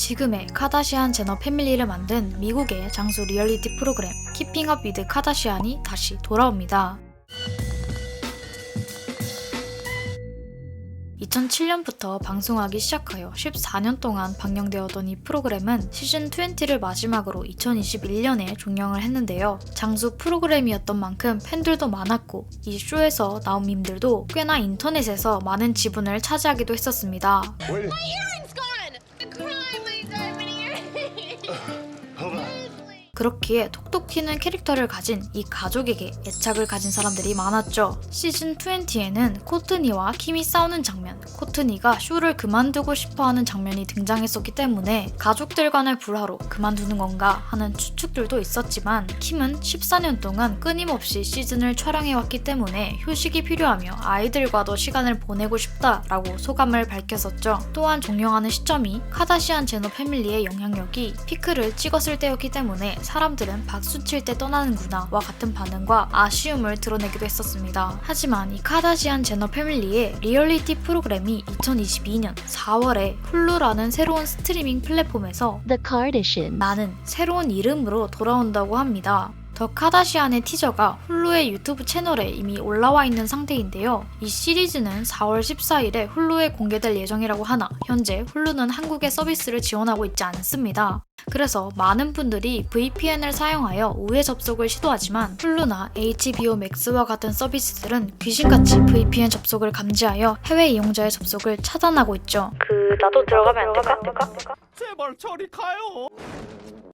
지금의 카다시안 제너 패밀리를 만든 미국의 장수 리얼리티 프로그램 키핑 업 위드 카다시안이 다시 돌아옵니다. 2007년부터 방송하기 시작하여 14년 동안 방영되었던 이 프로그램은 시즌 20를 마지막으로 2021년에 종영을 했는데요. 장수 프로그램이었던 만큼 팬들도 많았고 이 쇼에서 나온 밈들도 꽤나 인터넷에서 많은 지분을 차지하기도 했었습니다. 그렇기에 톡톡 튀는 캐릭터를 가진 이 가족에게 애착을 가진 사람들이 많았죠. 시즌 20에는 코트니와 킴이 싸우는 장면, 코트니가 쇼를 그만두고 싶어하는 장면이 등장했었기 때문에 가족들 간의 불화로 그만두는 건가 하는 추측들도 있었지만 킴은 14년 동안 끊임없이 시즌을 촬영해왔기 때문에 휴식이 필요하며 아이들과도 시간을 보내고 싶다라고 소감을 밝혔었죠. 또한 존경하는 시점이 카다시안 제너 패밀리의 영향력이 피크를 찍었을 때였기 때문에 사람들은 박수 칠 때 떠나는구나 와 같은 반응과 아쉬움을 드러내기도 했었습니다. 하지만 이 카다시안 제너 패밀리의 리얼리티 프로그램이 2022년 4월에 훌루라는 새로운 스트리밍 플랫폼에서 The Kardashians. 라는 새로운 이름으로 돌아온다고 합니다. 더 카다시안의 티저가 훌루의 유튜브 채널에 이미 올라와 있는 상태인데요. 이 시리즈는 4월 14일에 훌루에 공개될 예정이라고 하나 현재 훌루는 한국의 서비스를 지원하고 있지 않습니다. 그래서 많은 분들이 VPN을 사용하여 우회 접속을 시도하지만 훌루나 HBO 맥스와 같은 서비스들은 귀신같이 VPN 접속을 감지하여 해외 이용자의 접속을 차단하고 있죠. 나도 들어가면 안 될까? 제발 저리 가요.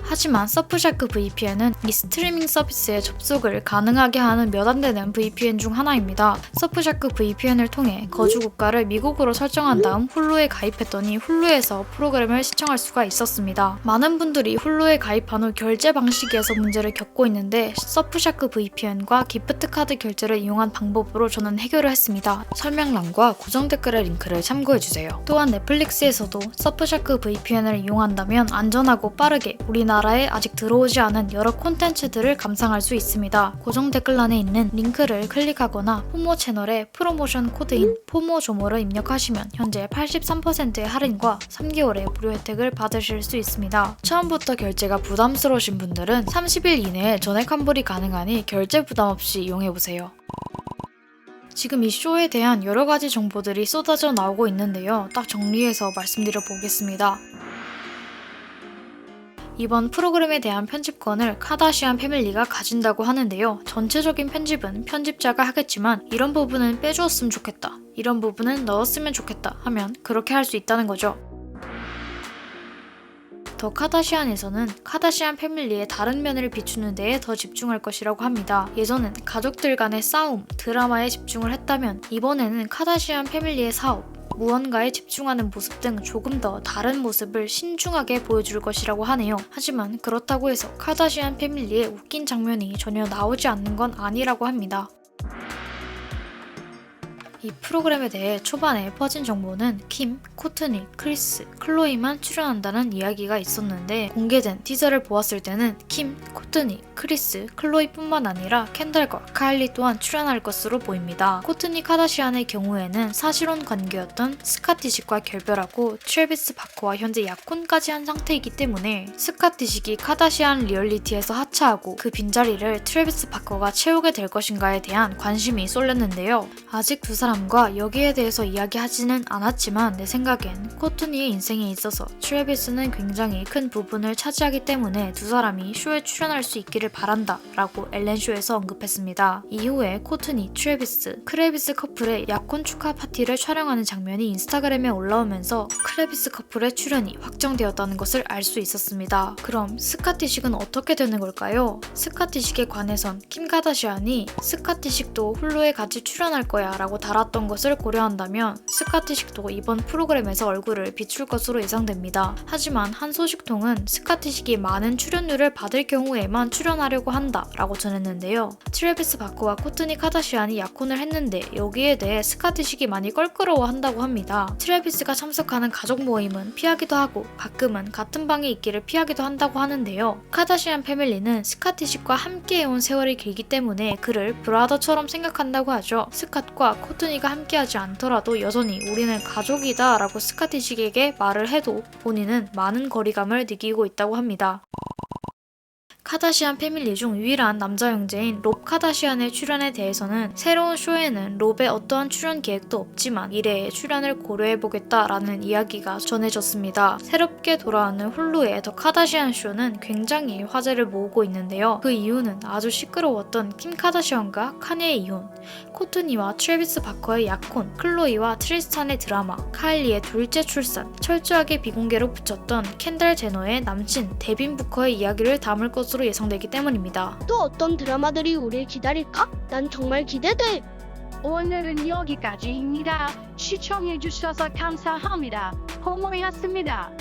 하지만 서프샤크 VPN은 이 스트리밍 서비스에 접속을 가능하게 하는 몇 안 되는 VPN 중 하나입니다. 서프샤크 VPN을 통해 거주 국가를 미국으로 설정한 다음 훌루에 가입했더니 훌루에서 프로그램을 시청할 수가 있었습니다. 많은 분들이 훌루에 가입한 후 결제 방식에서 문제를 겪고 있는데 서프샤크 VPN과 기프트 카드 결제를 이용한 방법으로 저는 해결을 했습니다. 설명란과 고정 댓글의 링크를 참고해주세요. 또한 넷플릭스에서도 서프샤크 VPN을 이용한다면 안전하고 빠르게 우리나라에 아직 들어오지 않은 여러 콘텐츠들을 감상할 수 있습니다. 고정 댓글란에 있는 링크를 클릭하거나 포모 채널에 프로모션 코드인 포모조모를 입력하시면 현재 83%의 할인과 3개월의 무료 혜택을 받으실 수 있습니다. 처음부터 결제가 부담스러우신 분들은 30일 이내에 전액 환불이 가능하니 결제 부담 없이 이용해보세요. 지금 이 쇼에 대한 여러 가지 정보들이 쏟아져 나오고 있는데요. 딱 정리해서 말씀드려 보겠습니다. 이번 프로그램에 대한 편집권을 카다시안 패밀리가 가진다고 하는데요. 전체적인 편집은 편집자가 하겠지만 이런 부분은 빼주었으면 좋겠다, 이런 부분은 넣었으면 좋겠다 하면 그렇게 할 수 있다는 거죠. 더 카다시안에서는 카다시안 패밀리의 다른 면을 비추는 데에 더 집중할 것이라고 합니다. 예전엔 가족들 간의 싸움, 드라마에 집중을 했다면 이번에는 카다시안 패밀리의 사업, 무언가에 집중하는 모습 등 조금 더 다른 모습을 신중하게 보여줄 것이라고 하네요. 하지만 그렇다고 해서 카다시안 패밀리의 웃긴 장면이 전혀 나오지 않는 건 아니라고 합니다. 이 프로그램에 대해 초반에 퍼진 정보는 킴, 코트니, 크리스, 클로이만 출연한다는 이야기가 있었는데 공개된 티저를 보았을 때는 킴, 코트니, 크리스, 클로이뿐만 아니라 켄달과 카일리 또한 출연할 것으로 보입니다. 코트니 카다시안의 경우에는 사실혼 관계였던 스카티식과 결별하고 트래비스 바커와 현재 약혼까지 한 상태이기 때문에 스카티식이 카다시안 리얼리티에서 하차하고 그 빈자리를 트래비스 바커가 채우게 될 것인가에 대한 관심이 쏠렸는데요. 아직 두 사람과 여기에 대해서 이야기하지는 않았지만 내 생각엔 코트니의 인생에 있어서 트래비스는 굉장히 큰 부분을 차지하기 때문에 두 사람이 쇼에 출연할 수 있기를 바란다 라고 엘렌쇼에서 언급했습니다. 이후에 코트니, 트래비스, 크레비스 커플의 약혼 축하 파티를 촬영하는 장면이 인스타그램에 올라오면서 크레비스 커플의 출연이 확정되었다는 것을 알 수 있었습니다. 그럼 스카티식은 어떻게 되는 걸까요? 스카티식에 관해선 킴 카다시안이 스카티식도 훌루에 같이 출연할 거야 라고 달았던 것을 고려한다면 스카티식도 이번 프로그램에서 얼굴을 비출 것으로 예상됩니다. 하지만 한 소식통은 스카티식이 많은 출연료를 받을 경우에만 출연하려고 한다 라고 전했는데요. 트래비스 바커와 코트니 카다시안이 약혼을 했는데 여기에 대해 스카티식이 많이 껄끄러워 한다고 합니다. 트래비스가 참석하는 가족 모임은 피하기도 하고 가끔은 같은 방에 있기를 피하기도 한다고 하는데요. 카다시안 패밀리는 스카티식과 함께 해온 세월이 길기 때문에 그를 브라더처럼 생각한다고 하죠. 스캇과 코트니 코트니가 함께하지 않더라도 여전히 우리는 가족이다 라고 스카티식에게 말을 해도 본인은 많은 거리감을 느끼고 있다고 합니다. 카다시안 패밀리 중 유일한 남자 형제인 롭 카다시안의 출연에 대해서는 새로운 쇼에는 롭의 어떠한 출연 계획도 없지만 미래의 출연을 고려해보겠다라는 이야기가 전해졌습니다. 새롭게 돌아오는 훌루의 더 카다시안 쇼는 굉장히 화제를 모으고 있는데요. 그 이유는 아주 시끄러웠던 킴 카다시안과 카니의 이혼, 코트니와 트래비스 바커의 약혼, 클로이와 트리스탄의 드라마, 카일리의 둘째 출산, 철저하게 비공개로 붙였던 켄달 제너의 남친 데빈 부커의 이야기를 담을 것으로 예상되기 때문입니다. 또 어떤 드라마들이 우릴 기다릴까? 난 정말 기대돼. 오늘은 여기까지입니다. 시청해주셔서 감사합니다. 호모였습니다.